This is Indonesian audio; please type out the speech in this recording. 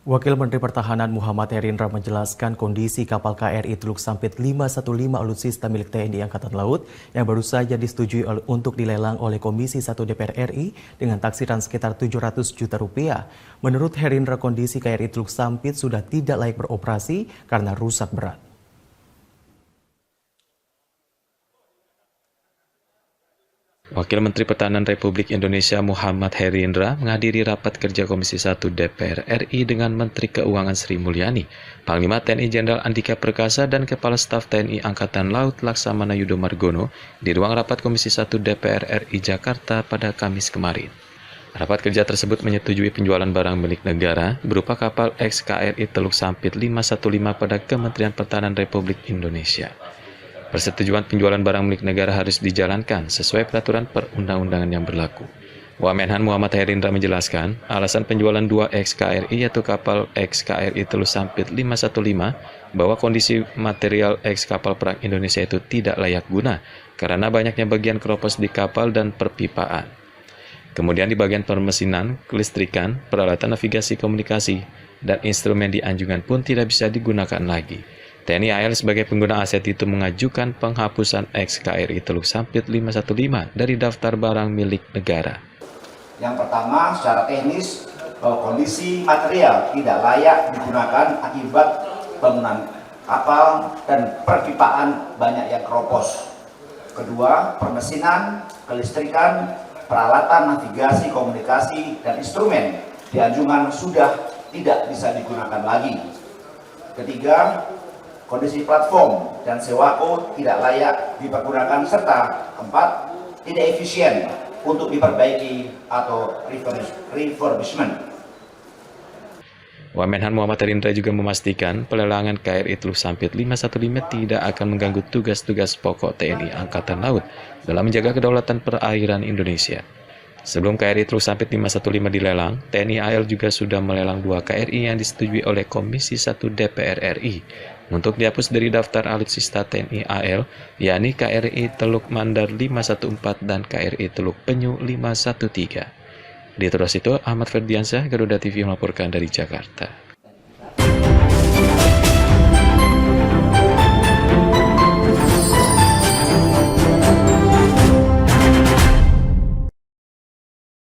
Wakil Menteri Pertahanan Muhammad Herindra menjelaskan kondisi kapal KRI Teluk Sampit 515 alutsista milik TNI Angkatan Laut yang baru saja disetujui untuk dilelang oleh Komisi 1 DPR RI dengan taksiran sekitar 700 juta rupiah. Menurut Herindra, kondisi KRI Teluk Sampit sudah tidak layak beroperasi karena rusak berat. Wakil Menteri Pertahanan Republik Indonesia Muhammad Herindra menghadiri rapat kerja Komisi 1 DPR RI dengan Menteri Keuangan Sri Mulyani, Panglima TNI Jenderal Andika Perkasa, dan Kepala Staf TNI Angkatan Laut Laksamana Yudo Margono di ruang rapat Komisi 1 DPR RI Jakarta pada Kamis kemarin. Rapat kerja tersebut menyetujui penjualan barang milik negara berupa kapal ex-KRI Teluk Sampit 515 pada Kementerian Pertahanan Republik Indonesia. Persetujuan penjualan barang milik negara harus dijalankan sesuai peraturan perundang-undangan yang berlaku. Wamenhan Muhammad Herindra menjelaskan, alasan penjualan 2 ex-KRI yaitu kapal ex-KRI Teluk Sampit 515 bahwa kondisi material ex-kapal perang Indonesia itu tidak layak guna karena banyaknya bagian keropos di kapal dan perpipaan. Kemudian di bagian permesinan, kelistrikan, peralatan navigasi komunikasi, dan instrumen di anjungan pun tidak bisa digunakan lagi. TNI AL sebagai pengguna aset itu mengajukan penghapusan ex-KRI Teluk Sampit 515 dari daftar barang milik negara. Yang pertama, secara teknis, bahwa kondisi material tidak layak digunakan akibat bangunan kapal dan perpipaan banyak yang keropos. Kedua, permesinan, kelistrikan, peralatan navigasi, komunikasi, dan instrumen di anjungan sudah tidak bisa digunakan lagi. Ketiga, kondisi platform dan sewako tidak layak dipergunakan, serta keempat, tidak efisien untuk diperbaiki atau refurbishment. Wamenhan Muhammad Herindra juga memastikan pelelangan KRI Teluk Sampit 515 tidak akan mengganggu tugas-tugas pokok TNI Angkatan Laut dalam menjaga kedaulatan perairan Indonesia. Sebelum KRI Teluk Sampit 515 dilelang, TNI AL juga sudah melelang 2 KRI yang disetujui oleh Komisi 1 DPR RI untuk dihapus dari daftar alutsista TNI AL, yakni KRI Teluk Mandar 514 dan KRI Teluk Penyu 513. Di terus itu, Ahmad Ferdiansyah, Garuda TV melaporkan dari Jakarta.